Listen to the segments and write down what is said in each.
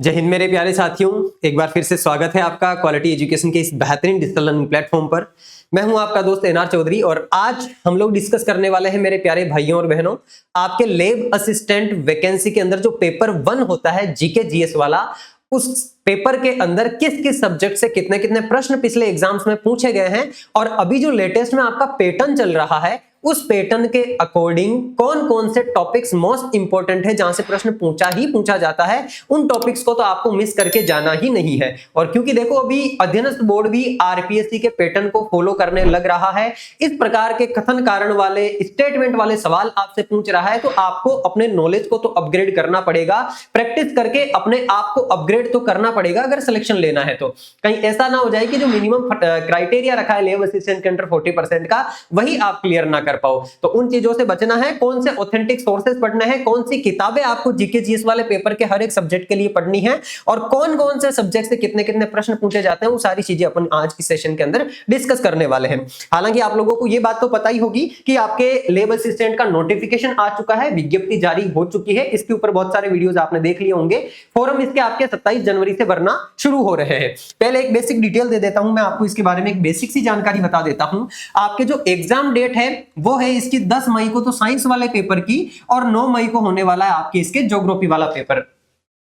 जय हिंद मेरे प्यारे साथियों, एक बार फिर से स्वागत है आपका क्वालिटी एजुकेशन के इस बेहतरीन डिजिटल लर्निंग प्लेटफॉर्म पर। मैं हूं आपका दोस्त एनआर चौधरी और आज हम लोग डिस्कस करने वाले हैं मेरे प्यारे भाइयों और बहनों, आपके लैब असिस्टेंट वैकेंसी के अंदर जो पेपर 1 होता है जीके जीएस वाला, उस पेपर के अंदर किस किस सब्जेक्ट से कितने कितने प्रश्न पिछले एग्जाम्स में पूछे गए हैं और अभी जो लेटेस्ट में आपका पैटर्न चल रहा है उस पैटर्न के अकॉर्डिंग कौन कौन से टॉपिक्स मोस्ट इंपॉर्टेंट है जहां से प्रश्न पूछा जाता है, उन टॉपिक्स को तो आपको मिस करके जाना ही नहीं है। और क्योंकि देखो अभी अध्ययनस्थ बोर्ड भी आरपीएससी के पैटर्न को फॉलो करने लग रहा है, इस प्रकार के कथन कारण वाले स्टेटमेंट वाले सवाल आपसे पूछ रहा है, तो आपको अपने नॉलेज को तो अपग्रेड करना पड़ेगा, प्रैक्टिस करके अपने आप को अपग्रेड तो करना पड़ेगा अगर सिलेक्शन लेना है। तो कहीं ऐसा ना हो जाए कि जो मिनिमम क्राइटेरिया रखा है लैब असिस्टेंट के अंडर 40% का, वही आप क्लियर ना कर पाओ। तो उन चीजों से बचना है। कौन से ऑथेंटिक सोर्सेज पढ़ने हैं, कौन सी किताबें आपको जीके जीएस वाले पेपर के हर एक सब्जेक्ट के लिए पढ़नी है और कौन कौन से सब्जेक्ट से कितने कितने प्रश्न पूछे जाते हैं, वो सारी चीजें अपन आज की सेशन के अंदर डिस्कस करने वाले हैं। हालांकि आप लोगों को ये बात तो पता ही होगी कि आपके लैब असिस्टेंट का नोटिफिकेशन आ चुका है, विज्ञप्ति जारी हो चुकी है, इसके ऊपर बहुत सारे वीडियोस आपने देख लिए होंगे। फॉर्म इसके आपके 27 जनवरी से भरना शुरू हो रहे हैं। पहले एक बेसिक डिटेल दे देता हूं मैं आपको, इसके बारे में एक बेसिक सी जानकारी बता देता हूं। आपके जो एग्जाम डेट है वो है इसकी 10 मई को तो साइंस वाले पेपर की, और 9 मई को होने वाला है आपके इसके ज्योग्राफी वाला पेपर।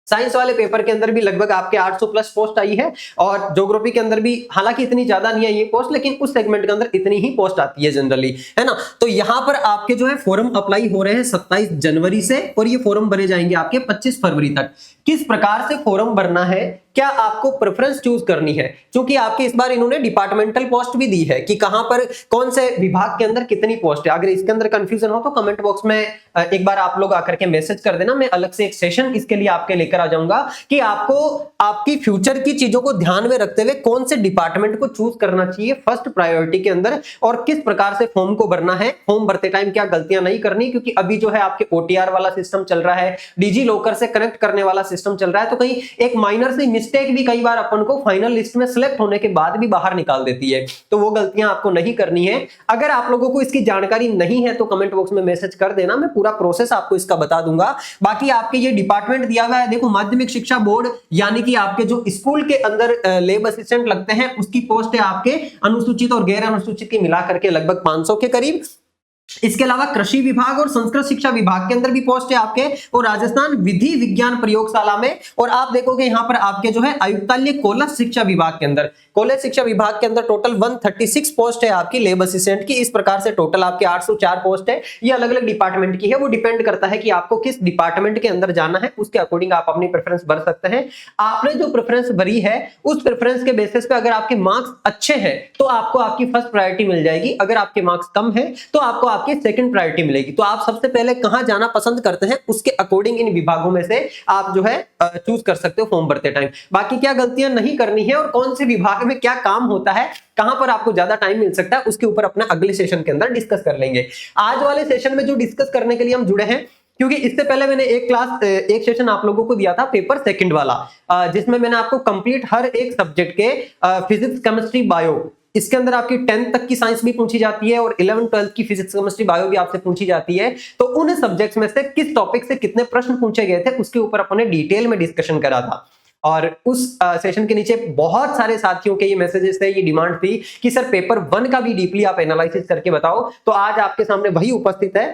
साइंस वाले पेपर के अंदर भी लगभग आपके 800 प्लस पोस्ट आई है और ज्योग्राफी के अंदर भी हालांकि इतनी ज्यादा नहीं है ये पोस्ट, लेकिन उस सेगमेंट के अंदर इतनी ही पोस्ट आती है जनरली, है ना। तो यहां पर आपके जो है फॉर्म अप्लाई हो रहे हैं 27 जनवरी से और ये फॉर्म भरे जाएंगे आपके 25 फरवरी तक। किस प्रकार से फॉर्म भरना है, क्या आपको प्रेफरेंस चूज करनी है, क्योंकि आपके इस बार इन्होंने डिपार्टमेंटल पोस्ट भी दी है कि कहां पर कौन से विभाग के अंदर कितनी पोस्ट है। अगर इसके अंदर कंफ्यूजन हो तो कमेंट बॉक्स में एक बार आप लोग आकर के मैसेज कर देना, मैं अलग से एक सेशन इसके लिए आपके लेकर आ जाऊंगा कि आपको आपकी फ्यूचर की चीजों को ध्यान में रखते हुए कौन से डिपार्टमेंट को चूज करना चाहिए फर्स्ट प्रायोरिटी के अंदर और किस प्रकार से फॉर्म को भरना है। फॉर्म भरते टाइम क्या गलतियां नहीं करनी, क्योंकि अभी जो है आपके ओटीआर वाला सिस्टम चल रहा है, डिजी लॉकर से कनेक्ट करने वाला सिस्टम चल रहा है, तो कहीं एक माइनर सी मिस्टेक भी कई बार अपन को फाइनल लिस्ट में सिलेक्ट होने के बाद भी बाहर निकाल देती है, तो वो गलतियां आपको नहीं करनी है। अगर आप लोगों को इसकी जानकारी नहीं है तो कमेंट बॉक्स में मैसेज कर देना, मैं पूरा प्रोसेस आपको इसका बता दूंगा। बाकी आपके ये डिपार्टमेंट दिया हुआ है, देखो माध्यमिक शिक्षा बोर्ड यानी कि आपके जो स्कूल के अंदर लैब असिस्टेंट लगते हैं उसकी पोस्ट है आपके अनुसूचित और गैर अनुसूचित की मिलाकर के लगभग 500 के करीब। इसके अलावा कृषि विभाग और संस्कृत शिक्षा विभाग के अंदर भी पोस्ट है आपके, और राजस्थान विधि विज्ञान प्रयोगशाला में, और आप देखोगे यहां पर आपके जो है आयुक्तालय कॉलेज शिक्षा विभाग के अंदर, कॉलेज शिक्षा विभाग के अंदर टोटल 136 पोस्ट है आपकी लैब असिस्टेंट की। इस प्रकार से टोटल आपके 804 पोस्ट है। ये अलग अलग डिपार्टमेंट की है, वो डिपेंड करता है कि आपको किस डिपार्टमेंट के अंदर जाना है, उसके अकॉर्डिंग आप अपनी प्रेफरेंस भर सकते हैं। आपने जो प्रेफरेंस भरी है उस प्रेफरेंस के बेसिस पे अगर आपके मार्क्स अच्छे हैं तो आपको आपकी फर्स्ट प्रायोरिटी मिल जाएगी, अगर आपके मार्क्स कम है तो आपको आपकी सेकंड प्रायोरिटी मिलेगी। तो आप सबसे पहले कहां जाना पसंद करते हैं उसके अकॉर्डिंग इन विभागों में से आप जो है चूज कर सकते हो फॉर्म भरते टाइम। बाकी क्या गलतियां नहीं करनी है और कौन से विभाग में क्या काम होता है, कहां पर आपको ज्यादा टाइम मिल सकता है, उसके ऊपर अपना अगले सेशन के अंदर डिस्कस कर लेंगे। आज वाले सेशन में जो डिस्कस करने के लिए हम जुड़े हैं, क्योंकि इससे पहले मैंने एक सेशन आप लोगों को दिया था पेपर सेकंड वाला, जिसमें मैंने आपको कंप्लीट हर एक सब्जेक्ट के फिजिक्स केमिस्ट्री बायो, इसके अंदर आपकी 10th तक की साइंस भी पूछी जाती है और 11th 12th की फिजिक्स केमिस्ट्री बायो भी आपसे पूछी जाती है, तो उन सब्जेक्ट्स में से किस टॉपिक से कितने प्रश्न पूछे गए थे उसके ऊपर अपने डिटेल में डिस्कशन करा था। और उस सेशन के नीचे बहुत सारे साथियों के ये मैसेजेस थे, ये डिमांड थी कि सर पेपर 1 का भी डीपली आप एनालिसिस करके बताओ, तो आज आपके सामने वही उपस्थित है।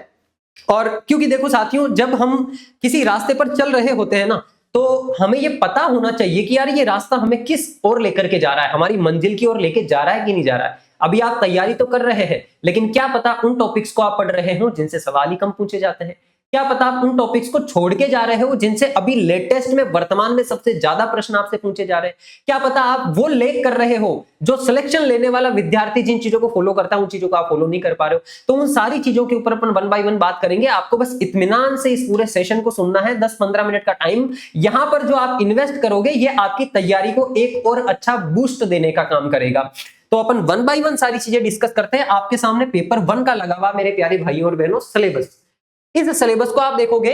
और क्योंकि देखो साथियों, जब हम किसी रास्ते पर चल रहे होते हैं ना, तो हमें ये पता होना चाहिए कि यार ये रास्ता हमें किस ओर लेकर के जा रहा है, हमारी मंजिल की ओर लेके जा रहा है कि नहीं जा रहा है। अभी आप तैयारी तो कर रहे हैं, लेकिन क्या पता उन टॉपिक्स को आप पढ़ रहे हो जिनसे सवाल ही कम पूछे जाते हैं, क्या पता आप उन टॉपिक्स को छोड़ के जा रहे हो जिनसे अभी लेटेस्ट में वर्तमान में सबसे ज्यादा प्रश्न आपसे पूछे जा रहे हैं, क्या पता आप वो लेक कर रहे हो जो सिलेक्शन लेने वाला विद्यार्थी जिन चीजों को फॉलो करता है उन चीजों को आप फॉलो नहीं कर पा रहे हो। तो उन सारी चीजों के ऊपर अपन 1 बाय 1 बात करेंगे। आपको बस इत्मीनान से इस पूरे सेशन को सुनना है, 10-15 मिनट का टाइम यहां पर जो आप इन्वेस्ट करोगे ये आपकी तैयारी को एक और अच्छा बूस्ट देने का काम करेगा। तो अपन 1 बाय 1 सारी चीजें डिस्कस करते हैं। आपके सामने पेपर 1 का लगा हुआ मेरे प्यारे भाइयों और बहनों सिलेबस, इस सिलेबस को आप देखोगे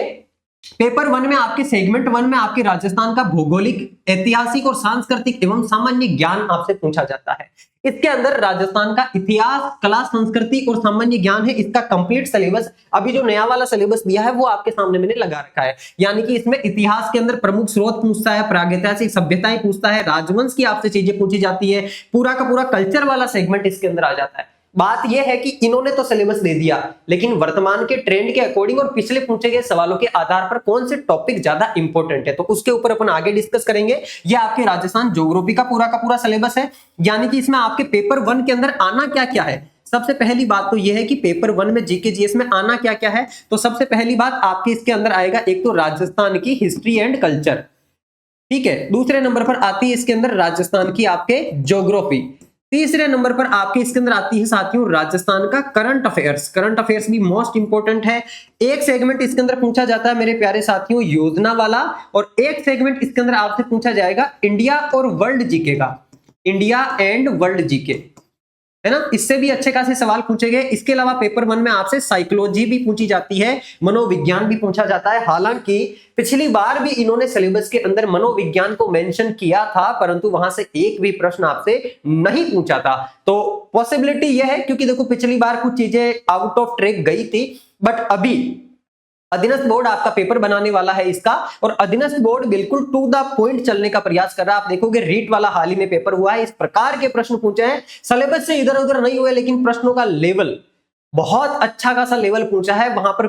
पेपर 1 में आपके सेगमेंट 1 में आपके राजस्थान का भौगोलिक, ऐतिहासिक और सांस्कृतिक एवं सामान्य ज्ञान आपसे पूछा जाता है। इसके अंदर राजस्थान का इतिहास, कला, संस्कृति और सामान्य ज्ञान है। इसका कंप्लीट सिलेबस, अभी जो नया वाला सिलेबस दिया है वो आपके सामने मैंने लगा रखा है। यानी कि इसमें इतिहास के अंदर प्रमुख स्रोत पूछता है, प्रागैतिहासिक सभ्यताएं पूछता है, राजवंश की आपसे चीजें पूछी जाती है, पूरा का पूरा कल्चर वाला सेगमेंट इसके अंदर आ जाता है। बात यह है कि इन्होंने तो सिलेबस दे दिया, लेकिन वर्तमान के ट्रेंड के अकॉर्डिंग और पिछले पूछे गए सवालों के आधार पर कौन से टॉपिक ज्यादा इंपॉर्टेंट है, तो उसके ऊपर अपन आगे डिस्कस करेंगे। यह आपके राजस्थान ज्योग्राफी का पूरा सिलेबस है। यानी कि इसमें आपके पेपर 1 के अंदर आना क्या क्या है। सबसे पहली बात तो यह है कि पेपर 1 में जीके जीएस में आना क्या क्या है। तो सबसे पहली बात आपके इसके अंदर आएगा, एक तो राजस्थान की हिस्ट्री एंड कल्चर, ठीक है। दूसरे नंबर पर आती है इसके अंदर राजस्थान की आपके ज्योग्राफी। तीसरे नंबर पर आपके इसके अंदर आती है साथियों राजस्थान का करंट अफेयर्स। करंट अफेयर्स भी मोस्ट इंपोर्टेंट है। एक सेगमेंट इसके अंदर पूछा जाता है मेरे प्यारे साथियों योजना वाला, और एक सेगमेंट इसके अंदर आपसे पूछा जाएगा इंडिया और वर्ल्ड जीके का, इंडिया एंड वर्ल्ड जीके, है ना। इससे भी अच्छे खासे सवाल पूछे गए। इसके अलावा पेपर 1 में आपसे साइकोलॉजी भी पूछी जाती है, मनोविज्ञान भी पूछा जाता है। हालांकि पिछली बार भी इन्होंने सिलेबस के अंदर मनोविज्ञान को मेंशन किया था, परंतु वहां से एक भी प्रश्न आपसे नहीं पूछा था। तो पॉसिबिलिटी यह है, क्योंकि देखो पिछली बार कुछ चीजें आउट ऑफ ट्रैक गई थी, बट अभी अधीनस्थ बोर्ड आपका पेपर बनाने वाला है इसका, और अधीनस्थ बोर्ड बिल्कुल टू द पॉइंट चलने का प्रयास कर रहा है। आप देखोगे रीट वाला हाल ही में पेपर हुआ है, इस प्रकार के प्रश्न पूछे हैं, सिलेबस से इधर उधर नहीं हुए, लेकिन प्रश्नों का लेवल बहुत अच्छा खासा लेवल पूछा है। वहां पर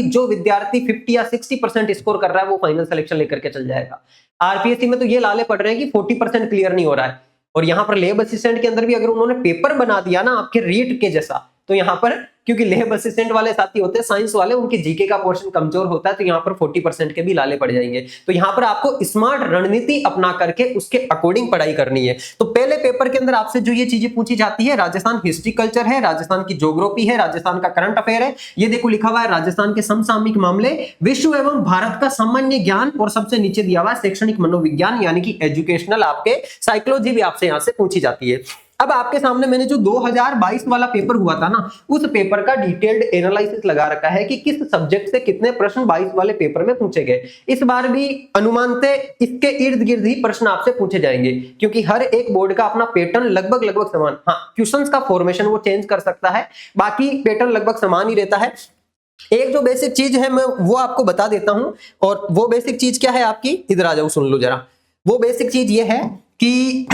जो विद्यार्थी 50 या 60% स्कोर कर रहा है वो फाइनल सिलेक्शन लेकर के चल जाएगा। आरपीएससी में तो ये लाले पड़ रहे हैं कि 40% क्लियर नहीं हो रहा है, और यहां पर लैब असिस्टेंट के अंदर भी अगर उन्होंने पेपर बना दिया ना आपके रीट के जैसा, तो यहां पर क्योंकि लैब असिस्टेंट वाले साथी होते हैं साइंस वाले, उनके जीके का पोर्शन कमजोर होता है, तो यहाँ पर 40% के भी लाले पड़ जाएंगे। तो यहाँ पर आपको स्मार्ट रणनीति अपना करके उसके अकॉर्डिंग पढ़ाई करनी है। तो पहले पेपर के अंदर आपसे जो ये चीजें पूछी जाती है, राजस्थान हिस्ट्री कल्चर है, राजस्थान की ज्योग्राफी है, राजस्थान का करंट अफेयर है, ये देखो लिखा हुआ है राजस्थान के समसामयिक मामले, विश्व एवं भारत का सामान्य ज्ञान, और सबसे नीचे दिया हुआ है शैक्षणिक मनोविज्ञान यानी कि एजुकेशनल, आपके साइकोलॉजी भी आपसे यहाँ से पूछी जाती है। अब आपके सामने मैंने जो 2022 वाला पेपर हुआ था ना, उस पेपर का डिटेल्ड एनालिसिस लगा रखा है कि किस सब्जेक्ट से कितने प्रश्न 22 वाले पेपर में पूछे गए। इस बार भी अनुमानते इसके इर्द गिर्द ही प्रश्न आपसे पूछे जाएंगे, क्योंकि हर एक बोर्ड का अपना पैटर्न लगभग समान, हाँ क्वेश्चंस का फॉर्मेशन वो चेंज कर सकता है, बाकी पैटर्न लगभग समान ही रहता है। एक जो बेसिक चीज है मैं वो आपको बता देता हूं, और वो बेसिक चीज क्या है आपकी, इधर आ जाओ सुन लो जरा। वो बेसिक चीज ये है कि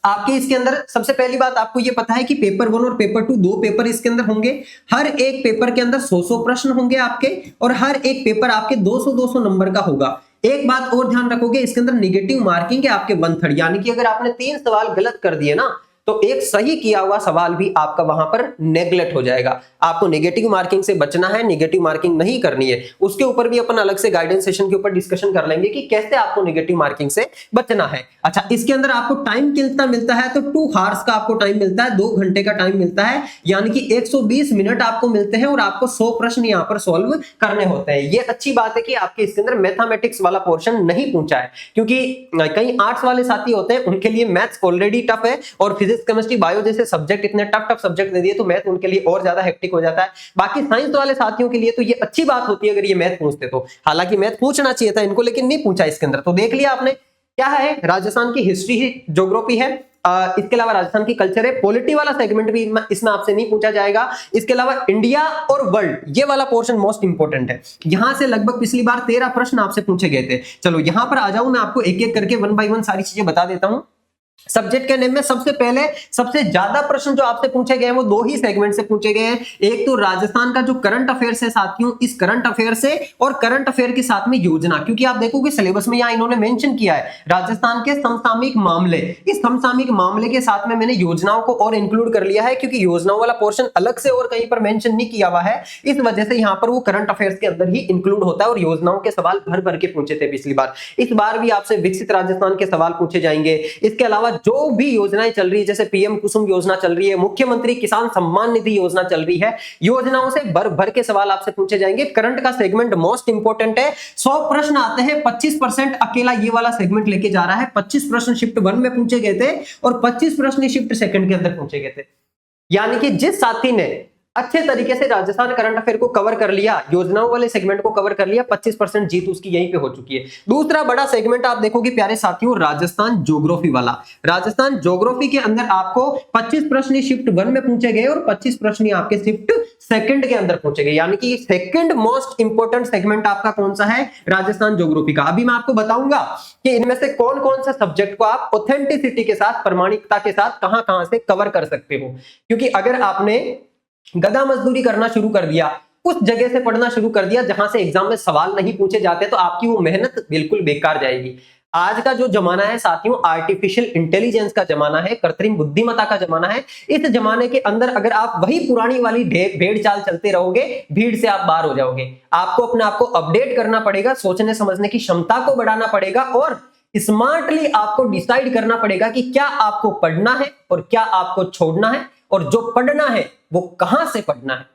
आपके इसके अंदर सबसे पहली बात आपको ये पता है कि पेपर 1 और पेपर 2 दो पेपर इसके अंदर होंगे। हर एक पेपर के अंदर 100 प्रश्न होंगे आपके, और हर एक पेपर आपके 200 नंबर का होगा। एक बात और ध्यान रखोगे, इसके अंदर नेगेटिव मार्किंग है आपके 1/3, यानी कि अगर आपने 3 सवाल गलत कर दिए ना, तो एक सही किया हुआ सवाल भी आपका वहां पर नेग्लेक्ट हो जाएगा। आपको नेगेटिव मार्किंग से बचना है, नेगेटिव मार्किंग नहीं करनी है। उसके ऊपर भी अपन अलग से गाइडेंस सेशन के ऊपर डिस्कशन कर लेंगे कि कैसे आपको नेगेटिव मार्किंग से बचना है। अच्छा, इसके अंदर आपको टाइम कितना मिलता है, तो 2 आवर्स का आपको टाइम मिलता है, 2 घंटे का टाइम मिलता है, यानी कि 120 मिनट आपको मिलते हैं, और आपको 100 प्रश्न यहाँ पर सॉल्व करने होते हैं। ये अच्छी बात है कि आपके इसके अंदर मैथमेटिक्स वाला पोर्शन नहीं पूछा है, क्योंकि कई आर्ट्स वाले साथी होते हैं उनके लिए मैथ्स ऑलरेडी टफ है, और फिजिक्स, केमिस्ट्री, बायो जैसे सब्जेक्ट इतने टफ सब्जेक्ट दे दिए तो मैथ उनके लिए और ज्यादा हेक्टिक हो जाता है। बाकी साइंस वाले साथियों के लिए तो ये अच्छी बात होती है अगर ये मैथ पूछते तो, हालांकि मैथ पूछना चाहिए था इनको, लेकिन नहीं पूछा इसके अंदर। तो देख लिया आपने क्या है, राजस्थान की हिस्ट्री ही ज्योग्राफी है, इसके अलावा राजस्थान की कल्चर है, पॉलिटी वाला सेगमेंट भी इसमें आपसे नहीं पूछा जाएगा। इसके अलावा इंडिया और वर्ल्ड, ये वाला पोर्शन मोस्ट इंपोर्टेंट है। यहां से लगभग पिछली बार 13 प्रश्न आपसे पूछे गए थे। चलो यहां पर आ जाऊं, मैं आपको एक एक करके 1 बाय 1 सारी चीजें बता देता हूं। सब्जेक्ट के नेम में सबसे पहले सबसे ज्यादा प्रश्न जो आपसे पूछे गए हैं वो 2 ही सेगमेंट से पूछे गए हैं। एक तो राजस्थान का जो करंट अफेयर्स है साथियों, इस करंट अफेयर से, और करंट अफेयर के साथ में योजना, क्योंकि आप देखोगे सिलेबस में यहां इन्होंने मेंशन किया है राजस्थान के समसामयिक मामले। इस समसामयिक मामले के साथ में मैंने योजनाओं को और इंक्लूड कर लिया है, क्योंकि योजनाओं वाला पोर्शन अलग से और कहीं पर मेंशन नहीं किया हुआ है, इस वजह से यहां पर वो करंट अफेयर्स के अंदर ही इंक्लूड होता है, और योजनाओं के सवाल भर भर के पूछे थे पिछली बार। इस बार भी आपसे विकसित राजस्थान के सवाल पूछे जाएंगे। इसके अलावा जो भी योजनाएं चल रही है, जैसे पीएम कुसुम योजना चल रही है, मुख्यमंत्री किसान सम्मान निधि योजना चल रही है, योजनाओं से भर भर के सवाल आपसे पूछे जाएंगे। करंट का सेगमेंट मोस्ट इंपोर्टेंट है। 100 प्रश्न आते हैं, 25% अकेला ये वाला सेगमेंट लेके जा रहा है। 25 प्रश्न शिफ्ट 1 में पूछे गए थे, और 25 प्रश्न शिफ्ट 2 के अंदर पूछे गए थे। यानी कि जिस साथी ने अच्छे तरीके से राजस्थान करंट अफेयर को कवर कर लिया, योजनाओं वाले सेगमेंट को कवर कर लिया, 25% जीत उसकी यहीं पे हो चुकी है। दूसरा बड़ा सेगमेंट आप देखोगे प्यारे साथियों, राजस्थान ज्योग्राफी वाला। राजस्थान ज्योग्राफी के अंदर आपको 25 प्रश्न शिफ्ट 1 में पूछे गए और 25 प्रश्न आपके शिफ्ट सेकंड के अंदर पूछे गए, यानी कि सेकंड मोस्ट इंपोर्टेंट सेगमेंट आपका कौन सा है, राजस्थान ज्योग्राफी का। अभी मैं आपको बताऊंगा कि इनमें से कौन कौन सा सब्जेक्ट को आप ऑथेंटिसिटी के साथ, प्रामाणिकता के साथ कहां कहां से कवर कर सकते हो। क्योंकि अगर आपने गधा मजदूरी करना शुरू कर दिया, उस जगह से पढ़ना शुरू कर दिया जहां से एग्जाम में सवाल नहीं पूछे जाते, तो आपकी वो मेहनत बिल्कुल बेकार जाएगी। आज का जो जमाना है साथियों, आर्टिफिशियल इंटेलिजेंस का जमाना है, कृत्रिम बुद्धिमत्ता का जमाना है। इस जमाने के अंदर अगर आप वही पुरानी वाली भेड़ चाल चलते रहोगे, भीड़ से आप बाहर हो जाओगे। आपको अपने आप को अपडेट करना पड़ेगा, सोचने समझने की क्षमता को बढ़ाना पड़ेगा और स्मार्टली आपको डिसाइड करना पड़ेगा कि क्या आपको पढ़ना है और क्या आपको छोड़ना है, और जो पढ़ना है वो कहां से पढ़ना है।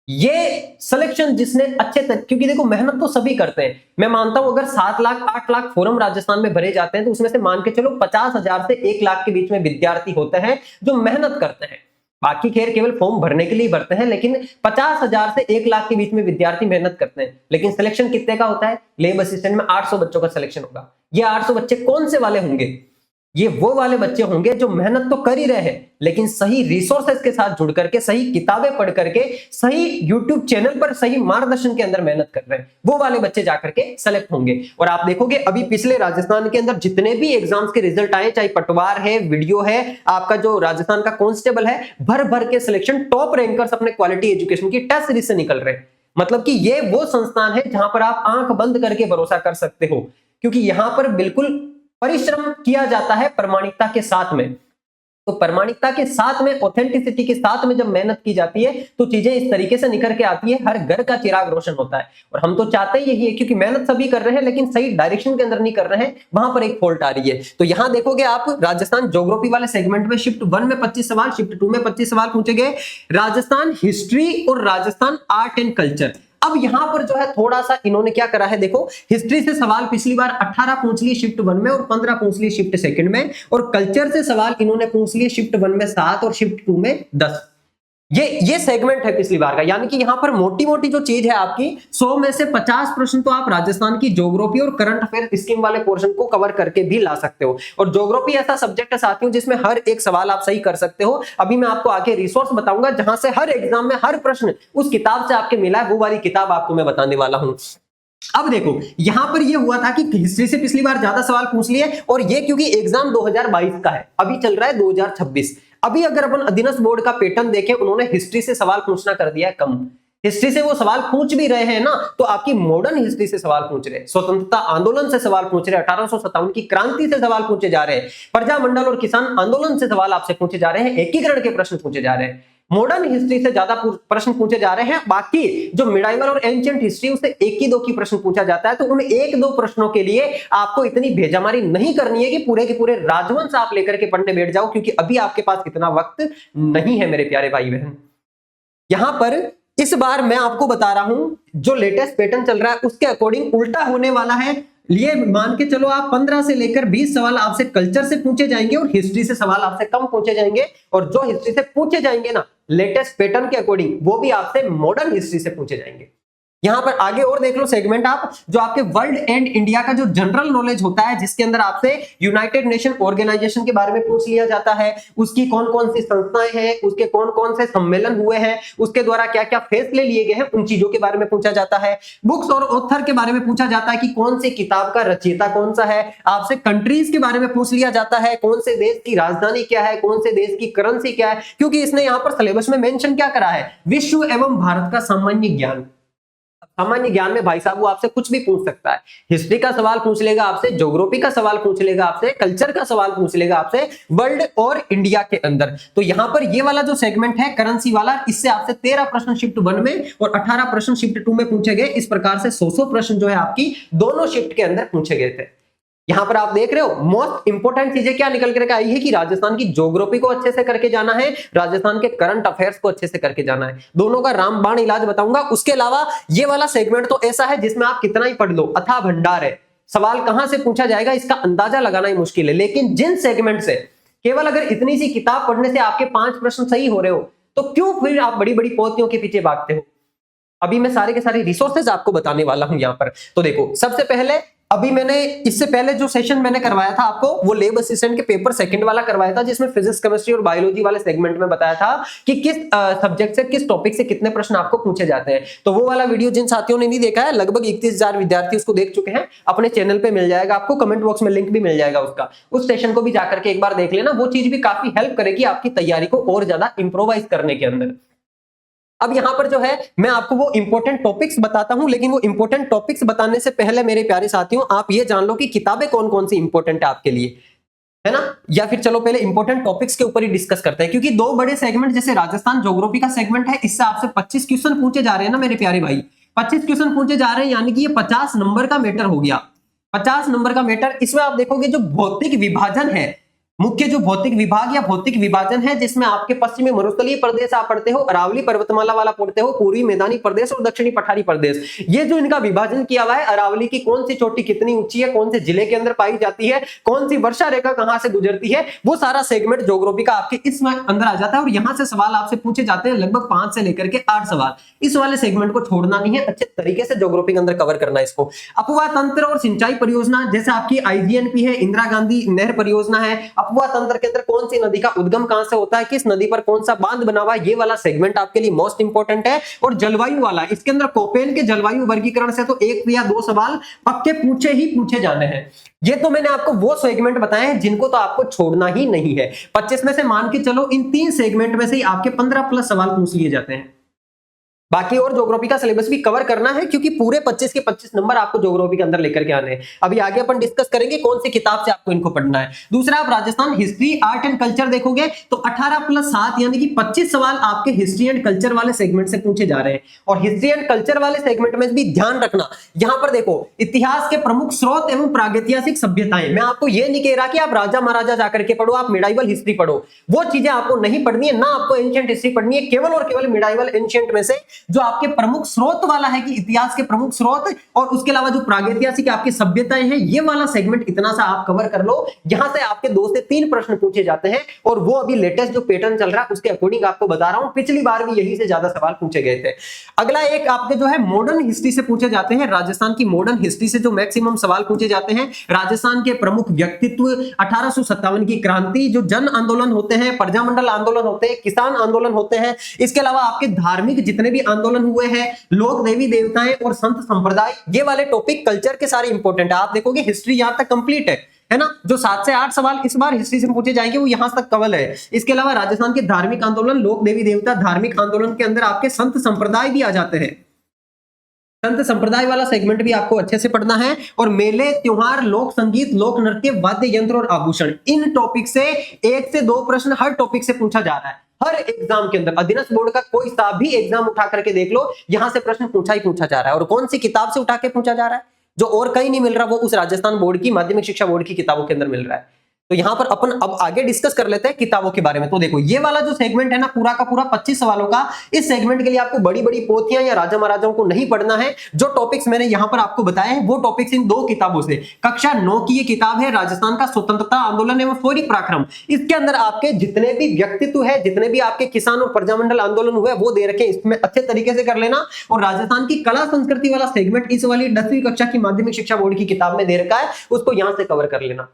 ये सिलेक्शन जिसने अच्छे क्योंकि देखो मेहनत तो सभी करते हैं। मैं मानता हूं अगर 7 लाख 8 लाख फॉर्म राजस्थान में भरे जाते हैं तो उसमें से मान के चलो 50,000 से 1 लाख के बीच में विद्यार्थी होते हैं जो मेहनत करते हैं। बाकी खैर केवल फॉर्म भरने के लिए भरते हैं, लेकिन 50,000 से 1 लाख के बीच में विद्यार्थी मेहनत करते हैं। लेकिन सिलेक्शन कितने का होता है? लेब असिस्टेंट में 800 बच्चों का सिलेक्शन होगा। ये 800 बच्चे कौन से वाले होंगे? ये वो वाले बच्चे होंगे जो मेहनत तो कर ही रहे हैं, लेकिन सही रिसोर्सेज के साथ जुड़ करके, सही किताबें पढ़ करके, सही यूट्यूब चैनल पर सही मार्गदर्शन के अंदर मेहनत कर रहे हैं। वो वाले बच्चे जाकर के सेलेक्ट होंगे। और आप देखोगे अभी पिछले राजस्थान के अंदर जितने भी एग्जाम्स के रिजल्ट आए, चाहे पटवार है, वीडियो है, आपका जो राजस्थान का कांस्टेबल है, भर भर के सिलेक्शन टॉप रैंकर्स अपने क्वालिटी एजुकेशन की टेस्ट सीरीज से निकल रहे हैं। मतलब कि ये वो संस्थान है जहां पर आप आंख बंद करके भरोसा कर सकते हो, क्योंकि यहां पर बिल्कुल परिश्रम किया जाता है प्रामाणिकता के साथ में। तो प्रामाणिकता के साथ में, ऑथेंटिसिटी के साथ में जब मेहनत की जाती है तो चीजें इस तरीके से निकल के आती है, हर घर का चिराग रोशन होता है। और हम तो चाहते ही यही है, क्योंकि मेहनत सभी कर रहे हैं लेकिन सही डायरेक्शन के अंदर नहीं कर रहे हैं, वहां पर एक फॉल्ट आ रही है। तो यहां देखोगे आप राजस्थान ज्योग्राफी वाले सेगमेंट में शिफ्ट 1 में 25 सवाल, शिफ्ट 2 में 25 सवाल पूछे गए। राजस्थान हिस्ट्री और राजस्थान आर्ट एंड कल्चर, अब यहां पर जो है थोड़ा सा इन्होंने क्या करा है, देखो हिस्ट्री से सवाल पिछली बार 18 पूछ लिए शिफ्ट 1 में और 15 पूछ लिए शिफ्ट सेकंड में, और कल्चर से सवाल इन्होंने पूछ लिए शिफ्ट 1 में 7 और शिफ्ट 2 में 10। ये सेगमेंट है पिछली बार का, यानी कि यहां पर मोटी मोटी जो चीज है आपकी 100 में से 50 प्रश्न तो आप राजस्थान की ज्योग्राफी और करंट अफेयर स्कीम वाले पोर्शन को कवर करके भी ला सकते हो। और ज्योग्राफी ऐसा सब्जेक्ट है साथियों जिसमें हर एक सवाल आप सही कर सकते हो। अभी मैं आपको आगे रिसोर्स बताऊंगा जहां से हर एग्जाम में हर प्रश्न उस किताब से आपके मिला है, वो वाली किताब आपको मैं बताने वाला हूं। अब देखो यहां पर यह हुआ था कि हिस्ट्री से पिछली बार ज्यादा सवाल पूछ लिए, और ये क्योंकि एग्जाम 2022 का है, अभी चल रहा है 2026। अभी अगर अपन अधीनस्थ बोर्ड का पैटर्न देखें, उन्होंने हिस्ट्री से सवाल पूछना कर दिया है कम। हिस्ट्री से वो सवाल पूछ भी रहे हैं ना, तो आपकी मॉडर्न हिस्ट्री से सवाल पूछ रहे हैं, स्वतंत्रता आंदोलन से सवाल पूछ रहे हैं, 1857 की क्रांति से सवाल पूछे जा रहे हैं, प्रजामंडल और किसान आंदोलन से सवाल आपसे पूछे जा रहे हैं, एकीकरण के प्रश्न पूछे जा रहे हैं। मॉडर्न हिस्ट्री से ज्यादा प्रश्न पूछे जा रहे हैं। बाकी जो मिडाइवल और एंशिएंट हिस्ट्री उससे 1 ही 2 की प्रश्न पूछा जाता है। तो उन 1-2 प्रश्नों के लिए आपको इतनी भेजामारी नहीं करनी है कि पूरे के पूरे राजवंश आप लेकर के पढ़ने बैठ जाओ, क्योंकि अभी आपके पास इतना वक्त नहीं है मेरे प्यारे भाई बहन। यहां पर इस बार मैं आपको बता रहा हूं जो लेटेस्ट पैटर्न चल रहा है उसके अकॉर्डिंग उल्टा होने वाला है। ये मान के चलो आप 15 से लेकर 20 सवाल आपसे कल्चर से पूछे जाएंगे और हिस्ट्री से सवाल आपसे कम पूछे जाएंगे, और जो हिस्ट्री से पूछे जाएंगे ना लेटेस्ट पैटर्न के अकॉर्डिंग, वो भी आपसे मॉडर्न हिस्ट्री से पूछे जाएंगे। यहां पर आगे और देख लो सेगमेंट आप, जो आपके वर्ल्ड एंड इंडिया का जो जनरल नॉलेज होता है, जिसके अंदर आपसे यूनाइटेड नेशन ऑर्गेनाइजेशन के बारे में पूछ लिया जाता है, उसकी कौन कौन सी संस्थाएं हैं, उसके कौन कौन से सम्मेलन हुए हैं, उसके द्वारा क्या क्या फैसले लिए गए हैं, उन चीजों के बारे में पूछा जाता है। बुक्स और ऑथर के बारे में पूछा जाता है कि कौन सी किताब का रचयिता कौन सा है। आपसे कंट्रीज के बारे में पूछ लिया जाता है, कौन से देश की राजधानी क्या है, कौन से देश की करेंसी क्या है, क्योंकि इसने यहां पर सिलेबस में मेंशन क्या करा है, विश्व एवं भारत का सामान्य ज्ञान। सामान्य ज्ञान में भाई साहब वो आपसे कुछ भी पूछ सकता है। हिस्ट्री का सवाल पूछ लेगा आपसे, ज्योग्राफी का सवाल पूछ लेगा आपसे, कल्चर का सवाल पूछ लेगा आपसे, वर्ल्ड और इंडिया के अंदर। तो यहां पर ये वाला जो सेगमेंट है करेंसी वाला, इससे आपसे 13 प्रश्न शिफ्ट 1 में और 18 प्रश्न शिफ्ट 2 में पूछे गए। इस प्रकार से 100 प्रश्न जो है आपकी दोनों शिफ्ट के अंदर पूछे गए थे। यहां पर आप देख रहे हो मोस्ट इंपोर्टेंट चीजें क्या निकल करके आई है कि राजस्थान की ज्योग्राफी को अच्छे से करके जाना है, राजस्थान के करंट अफेयर्स को अच्छे से करके जाना है। दोनों का रामबाण इलाज बताऊंगा। उसके अलावा ये वाला सेगमेंट तो ऐसा है जिसमें आप कितना ही पढ़ लो, अथाह भंडार है, सवाल कहां से पूछा जाएगा इसका अंदाजा लगाना ही मुश्किल है। लेकिन जिन सेगमेंट से केवल अगर इतनी सी किताब पढ़ने से आपके 5 प्रश्न सही हो रहे हो, तो क्यों फिर आप बड़ी बड़ी पोथियों के पीछे भागते हो? अभी मैं सारे के सारे रिसोर्सेज आपको बताने वाला हूं यहां पर। तो देखो, सबसे पहले अभी मैंने इससे पहले जो सेशन मैंने करवाया था आपको, वो लैब असिस्टेंट के पेपर सेकंड वाला करवाया था, जिसमें फिजिक्स, केमिस्ट्री और बायोलॉजी वाले सेगमेंट में बताया था कि किस सब्जेक्ट से, किस टॉपिक से कितने प्रश्न आपको पूछे जाते हैं। तो वो वाला वीडियो जिन साथियों ने नहीं देखा है, लगभग 31,000 विद्यार्थी उसको देख चुके हैं, अपने चैनल पे मिल जाएगा आपको, कमेंट बॉक्स में लिंक भी मिल जाएगा उसका। उस सेशन को भी जाकर के एक बार देख लेना, वो चीज भी काफी हेल्प करेगी आपकी तैयारी को और ज्यादा इंप्रोवाइज करने के अंदर। अब यहां पर जो है मैं आपको वो इंपॉर्टेंट टॉपिक्स बताता हूं, लेकिन वो इंपॉर्टेंट टॉपिक्स बताने से पहले मेरे प्यारे साथियों, आप ये जान लो कि किताबें कौन कौन सी इंपॉर्टेंट है आपके लिए, है ना। या फिर चलो पहले इंपॉर्टेंट टॉपिक्स के ऊपर ही डिस्कस करते हैं, क्योंकि दो बड़े सेगमेंट, जैसे राजस्थान ज्योग्राफी का सेगमेंट है, इससे आपसे 25 क्वेश्चन पूछे जा रहे हैं ना मेरे प्यारे भाई, 25 क्वेश्चन पूछे जा रहे हैं, यानी कि ये 50 नंबर का मैटर हो गया, 50 नंबर का मैटर। इसमें आप देखोगे जो भौतिक विभाजन है, मुख्य जो भौतिक विभाग या भौतिक विभाजन है, जिसमें आपके पश्चिमी मरुस्थलीय प्रदेश आप पढ़ते हो, अरावली पर्वतमाला वाला पढ़ते हो, पूर्वी मैदानी प्रदेश और दक्षिणी पठारी प्रदेश, ये जो इनका विभाजन किया हुआ है, अरावली की कौन सी चोटी कितनी ऊंची है, कौन से जिले के अंदर पाई जाती है, कौन सी वर्षा रेखा कहां से गुजरती है, वो सारा सेगमेंट ज्योग्राफी का आपके इसमें अंदर आ जाता है। और यहां से सवाल आपसे पूछे जाते हैं, लगभग 5 से लेकर के 8 सवाल। इस वाले सेगमेंट को छोड़ना नहीं है, अच्छे तरीके से ज्योग्राफी के अंदर कवर करना है इसको। अपवा तंत्र और सिंचाई परियोजना, जैसे आपकी आईजीएनपी है, इंदिरा गांधी नहर परियोजना है, अपवा तंत्र के अंदर कौन सी नदी का उद्गम कहां से होता है, किस नदी पर कौन सा बांध बना हुआ है, ये वाला सेगमेंट आपके लिए मोस्ट इंपोर्टेंट है। और जलवायु वाला, इसके अंदर कोपेन के जलवायु वर्गीकरण से तो 1 या 2 सवाल पक्के पूछे ही पूछे जाने हैं। ये तो मैंने आपको वो सेगमेंट बताए हैं जिनको तो आपको छोड़ना ही नहीं है। 25 में से मान के चलो इन 3 सेगमेंट में से ही आपके 15 प्लस सवाल पूछ लिए जाते हैं। बाकी और ज्योग्राफी का सिलेबस भी कवर करना है, क्योंकि पूरे 25 के 25 नंबर आपको ज्योग्राफी के अंदर लेकर के आने हैं। अभी आगे अपन डिस्कस करेंगे कौन सी किताब से आपको इनको पढ़ना है। दूसरा, आप Rajasthan history, art and culture देखोगे तो 18 प्लस 7 यानी कि 25 सवाल आपके हिस्ट्री एंड कल्चर वाले सेगमेंट से पूछे जा रहे हैं। और हिस्ट्री एंड कल्चर वाले सेगमेंट में भी ध्यान रखना, यहां पर देखो इतिहास के प्रमुख स्रोत एवं प्रागैतिहासिक सभ्यताएं। मैं आपको यह नहीं कह रहा कि आप राजा महाराजा जाकर के पढ़ो, आप मिडाइवल हिस्ट्री पढ़ो, वो चीजें आपको नहीं पढ़नी है, ना आपको एंशिएंट हिस्ट्री पढ़नी है। केवल और केवल मिडाइवल एंशिएंट में से जो आपके प्रमुख स्रोत वाला है, कि इतिहास के प्रमुख स्रोत, और उसके अलावा जो प्रागैतिहासिक आपकी सभ्यताएं हैं, ये वाला सेगमेंट इतना सा आप कवर कर लो। यहां से आपके 2 से 3 प्रश्न पूछे जाते हैं, और वो अभी लेटेस्ट जो पैटर्न चल रहा है उसके अकॉर्डिंग आपको बता रहा हूं। पिछली बार भी यही से ज्यादा सवाल पूछे गए थे। अगला एक आपके जो है मॉडर्न हिस्ट्री से पूछे जाते हैं। राजस्थान की मॉडर्न हिस्ट्री से जो मैक्सिमम सवाल पूछे जाते हैं, राजस्थान के प्रमुख व्यक्तित्व, 1857 की क्रांति, जो जन आंदोलन होते हैं, प्रजामंडल आंदोलन होते हैं, किसान आंदोलन होते हैं, इसके अलावा आपके धार्मिक जितने भी आंदोलन हुए हैं, लोक देवी देवताएं और संत संप्रदाय, ये वाले टॉपिक कल्चर के सारे इंपॉर्टेंट है। आप देखोगे हिस्ट्री यहां तक कंप्लीट है ना। जो 7 से 8 सवाल इस बार हिस्ट्री से पूछे जाएंगे वो यहां तक कवर है। इसके अलावा राजस्थान के धार्मिक आंदोलन, लोक देवी देवता, धार्मिक आंदोलन के अंदर आपके संत संप्रदाय भी आ जाते हैं। संत संप्रदाय वाला सेगमेंट भी आपको अच्छे से पढ़ना है। और मेले, त्योहार, लोक संगीत, लोक नृत्य, वाद्य यंत्र और आभूषण, इन टॉपिक से 1 से 2 प्रश्न हर टॉपिक से पूछा जा रहा है। हर एग्जाम के अंदर, अधीनस्थ बोर्ड का कोई सा भी एग्जाम उठा करके देख लो, यहां से प्रश्न पूछा ही पूछा जा रहा है। और कौन सी किताब से उठा के पूछा जा रहा है, जो और कहीं नहीं मिल रहा, वो उस राजस्थान बोर्ड की माध्यमिक शिक्षा बोर्ड की किताबों के अंदर मिल रहा है। तो यहां पर अपन अब आगे डिस्कस कर लेते हैं किताबों के बारे में। तो देखो, ये वाला जो सेगमेंट है ना, पूरा का पूरा 25 सवालों का, इस सेगमेंट के लिए आपको बड़ी बड़ी पोथियां या राजा महाराजाओं को नहीं पढ़ना है। जो टॉपिक्स मैंने यहां पर आपको बताए हैं, वो टॉपिक्स इन 2 किताबों से, कक्षा 9 की ये किताब है राजस्थान का स्वतंत्रता आंदोलन एवं फौरी पराक्रम। इसके अंदर आपके जितने भी व्यक्तित्व है, जितने भी आपके किसान और प्रजामंडल आंदोलन हुए, वो दे रखे, इसमें अच्छे तरीके से कर लेना। और राजस्थान की कला संस्कृति वाला सेगमेंट इस वाली 10वीं कक्षा की माध्यमिक शिक्षा बोर्ड की किताब में दे रखा है, उसको यहां से कवर कर लेना।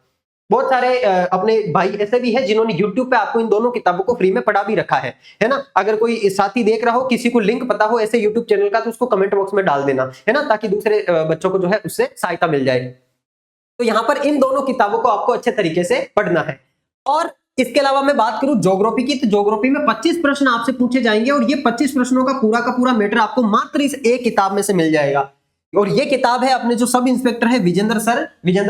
बहुत सारे अपने भाई ऐसे भी है जिन्होंने YouTube पे आपको इन दोनों किताबों को फ्री में पढ़ा भी रखा है ना। अगर कोई साथी देख रहा हो, किसी को लिंक पता हो ऐसे YouTube चैनल का, तो उसको कमेंट बॉक्स में डाल देना, है ना, ताकि दूसरे बच्चों को जो है उससे सहायता मिल जाए। तो यहाँ पर इन दोनों किताबों को आपको अच्छे तरीके से पढ़ना है। और इसके अलावा मैं बात करूं ज्योग्राफी की, तो ज्योग्राफी में 25 प्रश्न आपसे पूछे जाएंगे, और ये 25 प्रश्नों का पूरा मैटर आपको मात्र इस एक किताब में से मिल जाएगा। और ये किताब है अपने जो सब इंस्पेक्टर है विजेंद्र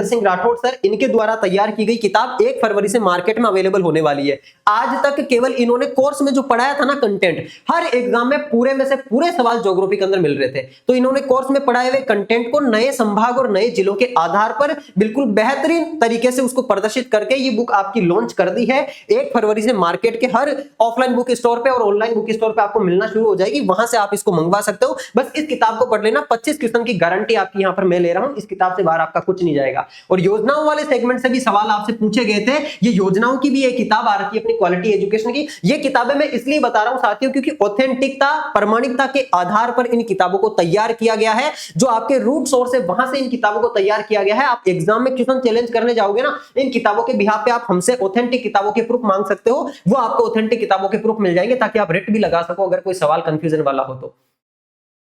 सिंह राठौड़ सर, इनके द्वारा तैयार की गई किताब 1 फरवरी से मार्केट में अवेलेबल होने वाली है। आज तक केवल इन्होंने कोर्स में जो पढ़ाया था ना कंटेंट, हर एग्जाम में पूरे में से पूरे सवाल ज्योग्राफी के अंदर मिल रहे थे। तो इन्होंने कोर्स में पढ़ाए हुए कंटेंट को नए संभाग और नए जिलों के आधार पर बिल्कुल बेहतरीन तरीके से उसको प्रदर्शित करके ये बुक आपकी लॉन्च कर दी है। 1 फरवरी से मार्केट के हर ऑफलाइन बुक स्टोर पे और ऑनलाइन बुक स्टोर पे आपको मिलना शुरू हो जाएगी, वहां से आप इसको मंगवा सकते हो। बस इस किताब को पढ़ लेना, 25 क्वेश्चन की गारंटी आपकी यहाँ पर मैं ले रहा हूं, इस किताब से बाहर आपका कुछ नहीं जाएगा। और योजनाओं वाले सेगमेंट से भी सवाल आपसे पूछे गए थे, ये योजनाओं की भी एक किताब आ रखी है अपनी क्वालिटी एजुकेशन की। ये किताबें मैं इसलिए बता रहा हूं साथियों क्योंकि ऑथेंटिकता, प्रमाणिकता के आधार पर इन किताबों को तैयार किया गया है। जो आपके रूट सोर्स है वहां से इन किताबों को तैयार किया गया है। आप एग्जाम में क्वेश्चन चैलेंज करने जाओगे ना, इन किताबों के बिहाफ पे आप हमसे ऑथेंटिक किताबों के प्रूफ मांग सकते हो, वो आपको ऑथेंटिक किताबों के प्रूफ मिल जाएंगे ताकि आप रेट भी लगा सको अगर कोई सवाल कंफ्यूजन वाला हो तो।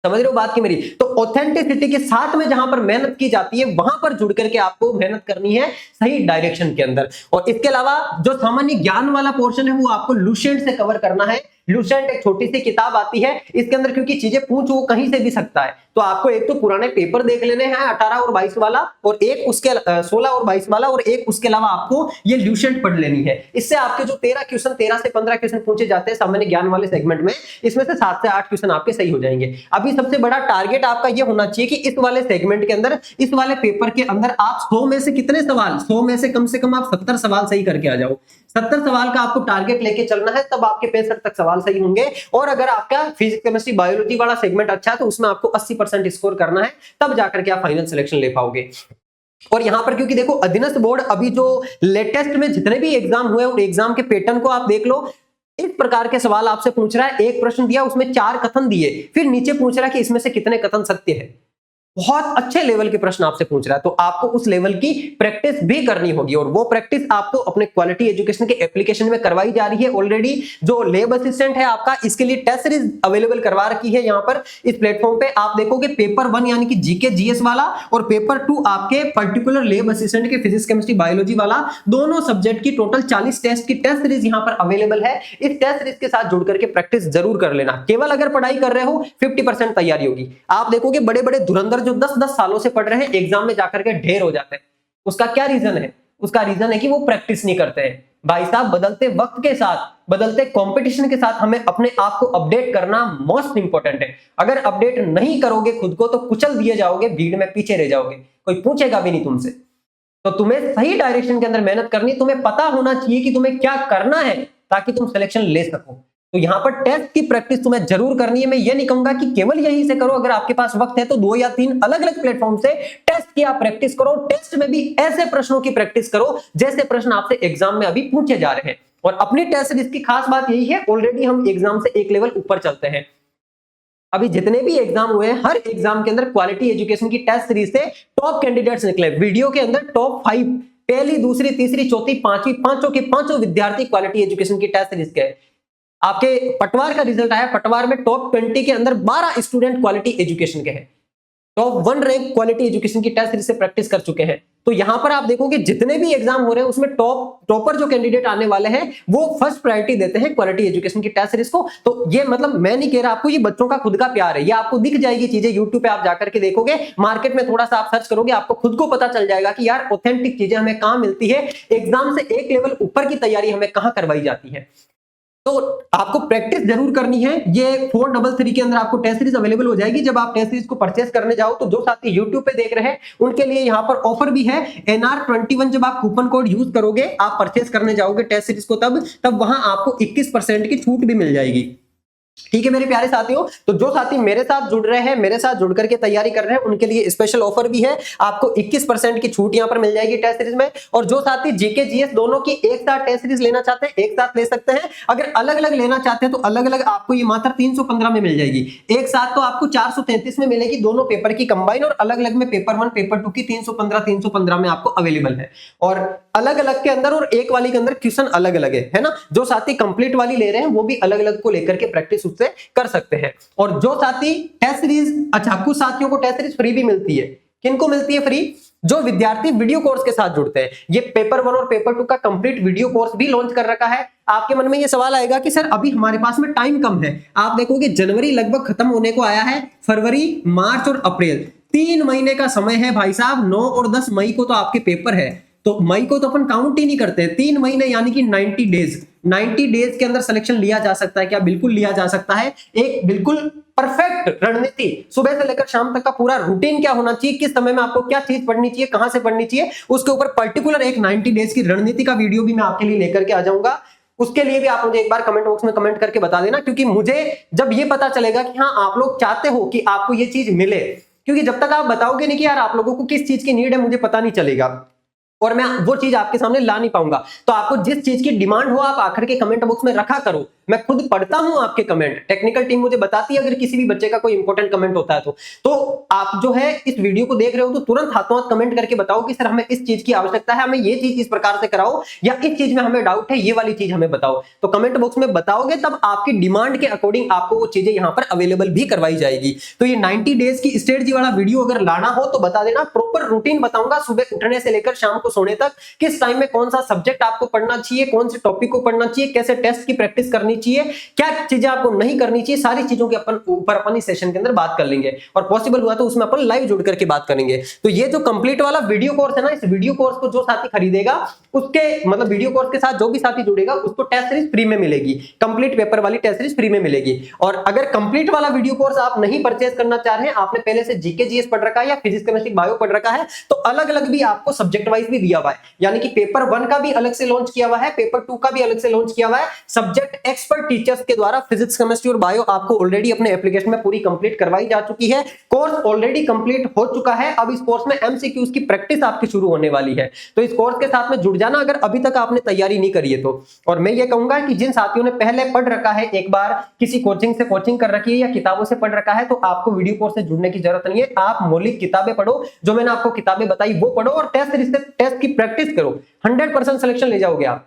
समझ रहे हो बात की मेरी? तो ऑथेंटिसिटी के साथ में जहां पर मेहनत की जाती है वहां पर जुड़ करके आपको मेहनत करनी है सही डायरेक्शन के अंदर। और इसके अलावा जो सामान्य ज्ञान वाला पोर्शन है वो आपको लुसेंट से कवर करना है। लुसेंट एक छोटी सी किताब आती है, इसके अंदर क्योंकि चीजें पूछ वो कहीं से भी सकता है, तो आपको एक तो पुराने पेपर देख लेने हैं 18 और 22 वाला, और एक उसके 16 और 22 वाला, और एक उसके अलावा आपको ये लुसेंट पढ़ लेनी है। इससे आपके जो 13 से 15 क्वेश्चन पूछे जाते हैं सामान्य ज्ञान वाले सेगमेंट में, इसमें से 7 से 8 क्वेश्चन आपके सही हो जाएंगे। अभी सबसे बड़ा टारगेट आपका ये होना चाहिए कि इस वाले सेगमेंट के अंदर, इस वाले पेपर के अंदर आप 100 में से कितने सवाल, 100 में से कम आप 70 सवाल सही करके आ जाओ। 70 सवाल का आपको टारगेट लेके चलना है, तब आपके 65 तक सवाल सही होंगे। और अगर आपका फिजिक्स, केमिस्ट्री, बायोलॉजी वाला सेगमेंट अच्छा है तो उसमें आपको 80% स्कोर करना है, तब जाकर के आप फाइनल सिलेक्शन ले पाओगे। और यहां पर क्योंकि देखो अधीनस्थ बोर्ड अभी जो लेटेस्ट में जितने भी एग्जाम हुए और एग्जाम के पैटर्न को आप देख लो, इस प्रकार के सवाल आपसे पूछ रहा है। एक प्रश्न दिया उसमें 4 कथन दिए, फिर नीचे पूछ रहा है कि इसमें से कितने कथन सत्य है। बहुत अच्छे लेवल के प्रश्न आपसे पूछ रहा है, तो आपको उस लेवल की प्रैक्टिस भी करनी होगी। और वो प्रैक्टिस आपको अपने क्वालिटी एजुकेशन के एप्लीकेशन में करवाई जा रही है ऑलरेडी। जो लैब असिस्टेंट है आपका, इसके लिए टेस्ट सीरीज अवेलेबल करवा रखी है यहाँ पर इस प्लेटफॉर्म पे। आप देखोगे पेपर 1 यानी कि जीके जीएस वाला, और पेपर 2 आपके पर्टिकुलर लैब असिस्टेंट के फिजिक्स, केमिस्ट्री, बायोलॉजी वाला, दोनों सब्जेक्ट की टोटल 40 टेस्ट की टेस्ट सीरीज यहाँ पर अवेलेबल है। इस टेस्ट सीरीज के साथ जुड़ करके प्रैक्टिस जरूर कर लेना। केवल अगर पढ़ाई कर रहे हो 50% तैयारी होगी। आप देखोगे बड़े बड़े धुरंधर जो 10-10 सालों से पढ़ रहे हैं, एग्जाम में जाकर के ढेर हो जाते हैं। उसका क्या रीजन है? उसका रीजन है कि वो प्रैक्टिस नहीं करते हैं। भाई साहब, बदलते वक्त के साथ, बदलते कंपटीशन के साथ हमें अपने आप को अपडेट करना मोस्ट इंपॉर्टेंट है। अगर अपडेट नहीं करोगे खुद को तो कुचल दिए जाओगे, भीड़ में पीछे रह जाओगे, कोई पूछेगा भी नहीं तुमसे। तो तुम्हें सही डायरेक्शन के अंदर मेहनत करनी, तुम्हें पता होना चाहिए कि तुम्हें क्या करना है ताकि तुम सिलेक्शन ले सको। तो यहां पर टेस्ट की प्रैक्टिस तुम्हें जरूर करनी है। मैं ये नहीं कहूंगा कि केवल यहीं से करो, अगर आपके पास वक्त है तो 2 या 3 अलग अलग प्लेटफॉर्म से टेस्ट की आप प्रैक्टिस करो। टेस्ट में भी ऐसे प्रश्नों की प्रैक्टिस करो जैसे प्रश्न आपसे एग्जाम में अभी पूछे जा रहे हैं। और अपनी टेस्ट सीरीज की खास बात यही है, ऑलरेडी हम एग्जाम से एक लेवल ऊपर चलते हैं। अभी जितने भी एग्जाम हुए हैं, हर एग्जाम के अंदर क्वालिटी एजुकेशन की टेस्ट सीरीज से टॉप कैंडिडेट्स निकले। वीडियो के अंदर टॉप 5, पहली, दूसरी, तीसरी, चौथी, पांचवी, पांचों के पांचों विद्यार्थी क्वालिटी एजुकेशन की टेस्ट सीरीज के। आपके पटवार का रिजल्ट आया, पटवार में टॉप 20 के अंदर 12 स्टूडेंट क्वालिटी एजुकेशन के हैं। टॉप 1 रैंक क्वालिटी एजुकेशन की टेस्ट सीरीज से प्रैक्टिस कर चुके हैं। तो यहां पर आप देखोगे जितने भी एग्जाम हो रहे हैं उसमें टॉपर जो कैंडिडेट आने वाले हैं वो फर्स्ट प्रायोरिटी देते हैं क्वालिटी एजुकेशन की टेस्ट सीरीज को। तो ये मतलब मैं नहीं कह रहा आपको, ये बच्चों का खुद का प्यार है। ये आपको दिख जाएगी चीजें, यूट्यूब पे आप जाकर के देखोगे, मार्केट में थोड़ा सा आप सर्च करोगे, आपको खुद को पता चल जाएगा कि यार ऑथेंटिक चीजें हमें कहां मिलती है, एग्जाम से एक लेवल ऊपर की तैयारी हमें कहां करवाई जाती है। तो आपको प्रैक्टिस जरूर करनी है। ये 433 के अंदर आपको टेस्ट सीरीज अवेलेबल हो जाएगी। जब आप टेस्ट सीरीज को परचेस करने जाओ तो जो साथी YouTube पे देख रहे हैं उनके लिए यहाँ पर ऑफर भी है NR21। जब आप कूपन कोड यूज करोगे, आप परचेस करने जाओगे टेस्ट सीरीज को, तब वहां आपको 21% की छूट भी मिल जाएगी। ठीक है मेरे प्यारे साथियों, तो जो साथी मेरे साथ जुड़ रहे हैं, मेरे साथ जुड़ करके तैयारी कर रहे हैं, उनके लिए स्पेशल ऑफर भी है। आपको 21% की छूट यहां पर मिल जाएगी टेस्ट सीरीज में। और जो साथी जीके जीएस दोनों की एक साथ टेस्ट सीरीज लेना चाहते हैं, एक साथ ले सकते हैं। अगर अलग अलग लेना चाहते हैं तो अलग अलग आपको ये मात्र 315 में मिल जाएगी। एक साथ तो आपको 433 में मिलेगी, दोनों पेपर की कंबाइन। और अलग अलग में पेपर 1 पेपर 2 की 315 में आपको अवेलेबल है। और अलग अलग के अंदर और एक वाली के अंदर क्वेश्चन अलग अलग है ना। जो साथी कंप्लीट वाली ले रहे हैं वो भी अलग अलग को लेकर के प्रैक्टिस उससे कर सकते हैं। और जो साथी टेस्ट सीरीज, अच्छा कुछ साथियों को टेस्ट सीरीज फ्री भी मिलती है। किनको मिलती है फ्री? जो विद्यार्थी वीडियो कोर्स के साथ जुड़ते हैं। ये पेपर 1 और पेपर 2 का कंप्लीट वीडियो कोर्स भी लॉन्च कर रखा है। आपके मन में ये सवाल आएगा कि सर अभी हमारे पास में टाइम कम है। आप देखोगे जनवरी लगभग खत्म होने को आया है, फरवरी, मार्च और अप्रैल 3 महीने का समय है भाई साहब। 9 और 10 मई को तो आपके पेपर है, तो मई को तो अपन काउंट ही नहीं करते। 3 महीने यानी कि 90 डेज, 90 डेज के अंदर सिलेक्शन लिया जा सकता है क्या? बिल्कुल लिया जा सकता है। एक बिल्कुल परफेक्ट रणनीति, सुबह से लेकर शाम तक का पूरा रूटीन क्या होना चाहिए, किस समय में आपको क्या चीज पढ़नी चाहिए, कहां से पढ़नी चाहिए, उसके ऊपर पर्टिकुलर एक 90 डेज की रणनीति का वीडियो भी मैं आपके लिए लेकर के आ जाऊंगा। उसके लिए भी आप मुझे एक बार कमेंट बॉक्स में कमेंट करके बता देना, क्योंकि मुझे जब ये पता चलेगा कि हाँ आप लोग चाहते हो कि आपको ये चीज मिले, क्योंकि जब तक आप बताओगे नहीं कि यार आप लोगों को किस चीज की नीड है, मुझे पता नहीं चलेगा और मैं वो चीज आपके सामने ला नहीं पाऊंगा। तो आपको जिस चीज की डिमांड हो आप आखिर के कमेंट बॉक्स में रखा करो। मैं खुद पढ़ता हूं आपके कमेंट, टेक्निकल टीम मुझे बताती है अगर किसी भी बच्चे का कोई इंपॉर्टेंट कमेंट होता है तो आप जो है इस वीडियो को देख रहे हो तो तुरंत हाथों हाथ कमेंट करके बताओ कि सर हमें इस चीज की आवश्यकता है, हमें ये चीज इस प्रकार से कराओ, या इस चीज में हमें डाउट है, ये वाली चीज हमें बताओ। तो कमेंट बॉक्स में बताओगे तब आपकी डिमांड के अकॉर्डिंग आपको वो चीजें यहां पर अवेलेबल भी करवाई जाएगी। तो ये 90 डेज की स्ट्रेटजी वाला वीडियो अगर लाना हो तो बता देना, प्रॉपर रूटीन बताऊंगा सुबह उठने से लेकर शाम को सोने तक, किस टाइम में कौन सा सब्जेक्ट आपको पढ़ना चाहिए, कौन से टॉपिक को पढ़ना चाहिए, कैसे टेस्ट की प्रैक्टिस करनी चाहिए, क्या चीजें आपको नहीं करनी चाहिए, सारी चीजों के अपन इस सेशन के अंदर बात कर लेंगे और पॉसिबल हुआ तो उसमें अपन लाइव जुड़ करके बात करेंगे। तो ये जो कंप्लीट वाला वीडियो कोर्स है ना, इस वीडियो कोर्स को जो साथी खरीदेगा उसके मतलब वीडियो कोर्स के साथ जो भी साथी जुड़ेगा उसको टेस्ट सीरीज फ्री में मिलेगी, कंप्लीट पेपर वाली टेस्ट सीरीज फ्री में मिलेगी। और अगर कंप्लीट वाला वीडियो कोर्स आप नहीं परचेज करना चाह रहे हैं, आपने पहले से जीके जीएस पढ़ रखा है या फिजिक्स केमिस्ट्री बायो पढ़ रखा है, तो अलग अलग भी आपको सब्जेक्ट वाइज भी दिया हुआ है, यानी कि पेपर 1 का भी अलग से लॉन्च किया हुआ है, पेपर 2 का भी अलग से लॉन्च किया हुआ है। सब्जेक्ट एक्सपर्ट टीचर्स के द्वारा फिजिक्स केमिस्ट्री और बायो आपको ऑलरेडी अपने एप्लीकेशन में पूरी कंप्लीट करवाई जा चुकी है। कोर्स ऑलरेडी कंप्लीट हो चुका है। अब इस कोर्स में एमसीक्यूज की प्रैक्टिस आपकी शुरू होने वाली है। तो इस कोर्स के साथ में जुड़ जाना अगर अभी तक आपने तैयारी नहीं करी है तो। और मैं ये कहूंगा कि जिन साथियों ने पहले पढ़ रखा है, एक बार किसी कोचिंग से कोचिंग कर रखी है या किताबों से पढ़ रखा है, तो आपको वीडियो कोर्स से जुड़ने की जरूरत नहीं है। आप मौलिक किताबें पढ़ो, जो मैंने आपको किताबें बताई वो पढ़ो और टेस्ट की प्रैक्टिस करो। 100% सिलेक्शन ले जाओगे आप।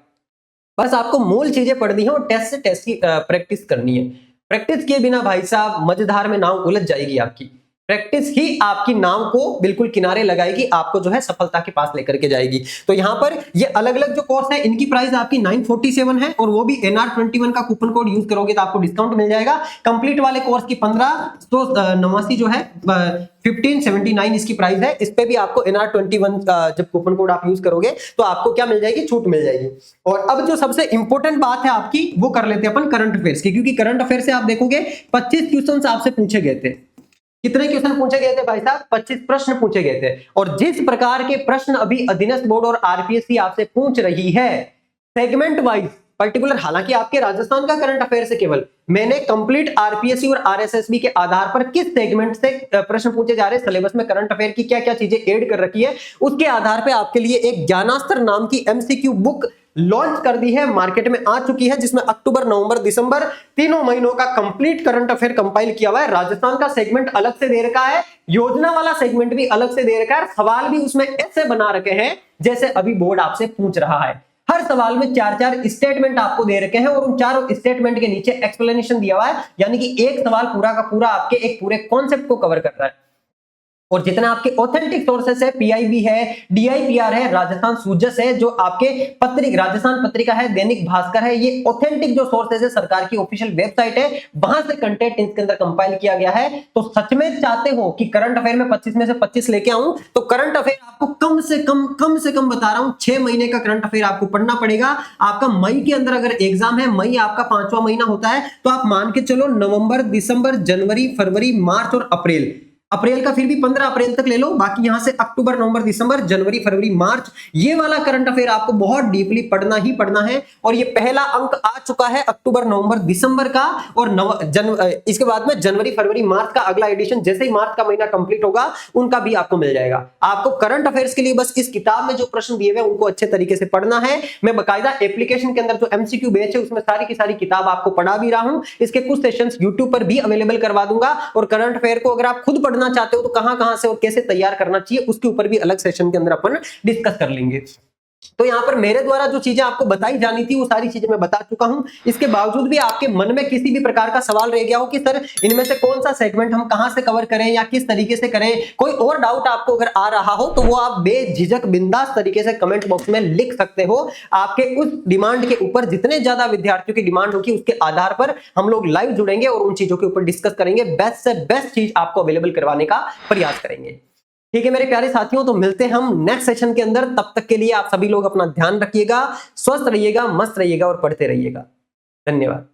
बस आपको मूल चीजें पढ़नी है और टेस्ट से टेस्ट की प्रैक्टिस करनी है। प्रैक्टिस किए बिना भाई साहब मझधार में नाव उलझ जाएगी आपकी। प्रैक्टिस ही आपकी नाव को बिल्कुल किनारे लगाएगी, आपको जो है सफलता के पास लेकर के जाएगी। तो यहाँ पर ये अलग अलग जो कोर्स है इनकी प्राइस आपकी 947 है और वो भी NR21 का कूपन कोड यूज करोगे तो आपको डिस्काउंट मिल जाएगा। कंप्लीट वाले कोर्स की 1589 जो है 1579 इसकी प्राइस है। इस पे भी आपको NR21 जब कूपन कोड आप यूज करोगे तो आपको क्या मिल जाएगी, छूट मिल जाएगी। और अब जो सबसे इंपॉर्टेंट बात है आपकी वो कर लेते हैं अपन करंट अफेयर्स की, क्योंकि करंट अफेयर से आप देखोगे 25 क्वेश्चन आपसे पूछे गए थे। कितने क्वेश्चन पूछे गए थे भाई साहब? 25 प्रश्न पूछे गए थे। और जिस प्रकार के प्रश्न अभी अधीनस्थ बोर्ड और आरपीएससी आपसे पूछ रही है सेगमेंट वाइज पर्टिकुलर, हालांकि आपके राजस्थान का करंट अफेयर से केवल मैंने कंप्लीट आरपीएससी और आरएसएसबी के आधार पर किस सेगमेंट से प्रश्न पूछे जा रहे हैं, सिलेबस में करंट अफेयर की क्या क्या चीजें ऐड कर रखी है, उसके आधार पर आपके लिए एक ज्ञानास्त्र नाम की एमसीक्यू बुक लॉन्च कर दी है, मार्केट में आ चुकी है, जिसमें अक्टूबर नवंबर दिसंबर तीनों महीनों का कंप्लीट करंट अफेयर कंपाइल किया हुआ है। राजस्थान का सेगमेंट अलग से दे रखा है, योजना वाला सेगमेंट भी अलग से दे रखा है, सवाल भी उसमें ऐसे बना रखे हैं जैसे अभी बोर्ड आपसे पूछ रहा है। हर सवाल में 4-4 स्टेटमेंट आपको दे रखे हैं और उन चारों स्टेटमेंट के नीचे एक्सप्लेनेशन दिया हुआ है, यानी कि एक सवाल पूरा का पूरा आपके एक पूरे कॉन्सेप्ट को कवर कर रहा है। और जितना आपके ऑथेंटिक सोर्सेस है, पीआईबी है, डीआईपीआर है, राजस्थान सूजस है, जो आपके राजस्थान पत्रिका है, दैनिक भास्कर है, ये ऑथेंटिक जो सोर्सेस है, सरकार की ऑफिशियल वेबसाइट है, वहां से कंटेंट इसके अंदर कंपाइल किया गया है। तो सच में चाहते हो कि करंट अफेयर में 25 में से 25 लेके आऊं, तो करंट अफेयर आपको कम से कम बता रहा हूं 6 महीने का करंट अफेयर आपको पढ़ना पड़ेगा। आपका मई के अंदर अगर एग्जाम है, मई आपका 5वां महीना होता है, तो आप मान के चलो नवंबर, दिसंबर, जनवरी, फरवरी, मार्च और अप्रैल का फिर भी 15 अप्रैल तक ले लो, बाकी यहां से अक्टूबर, नवंबर, दिसंबर, जनवरी, फरवरी, मार्च, ये वाला करंट अफेयर आपको बहुत डीपली पढ़ना ही पढ़ना है। और ये पहला अंक आ चुका है अक्टूबर, नवंबर, दिसंबर का, और इसके बाद में जनवरी, फरवरी, मार्च का अगला एडिशन जैसे ही मार्च का महीना कंप्लीट होगा उनका भी आपको मिल जाएगा। आपको करंट अफेयर्स के लिए बस इस किताब में जो प्रश्न दिए हुए उनको अच्छे तरीके से पढ़ना है। मैं बकायदा एप्लीकेशन के अंदर जो एमसीक्यू बैच है उसमें सारी की सारी किताब आपको पढ़ा भी रहा हूं। इसके कुछ सेशंस यूट्यूब पर भी अवेलेबल करवा दूंगा। और करंट अफेयर को अगर आप खुद पढ़ना चाहते हो तो कहां से और कैसे तैयार करना चाहिए उसके ऊपर भी अलग सेशन के अंदर अपन डिस्कस कर लेंगे। तो यहां पर मेरे द्वारा जो चीजें आपको बताई जानी थी वो सारी चीजें मैं बता चुका हूं। इसके बावजूद भी आपके मन में किसी भी प्रकार का सवाल रह गया हो कि सर इनमें से कौन सा सेगमेंट हम कहां से कवर करें या किस तरीके से करें, कोई और डाउट आपको अगर आ रहा हो तो वो आप बेझिझक बिंदास तरीके से कमेंट बॉक्स में लिख सकते हो। आपके उस डिमांड के ऊपर जितने ज्यादा विद्यार्थियों की डिमांड होगी उसके आधार पर हम लोग लाइव जुड़ेंगे और उन चीजों के ऊपर डिस्कस करेंगे, बेस्ट से बेस्ट चीज आपको अवेलेबल करवाने का प्रयास करेंगे। ठीक है मेरे प्यारे साथियों, तो मिलते हैं हम नेक्स्ट सेशन के अंदर। तब तक के लिए आप सभी लोग अपना ध्यान रखिएगा, स्वस्थ रहिएगा, मस्त रहिएगा और पढ़ते रहिएगा। धन्यवाद।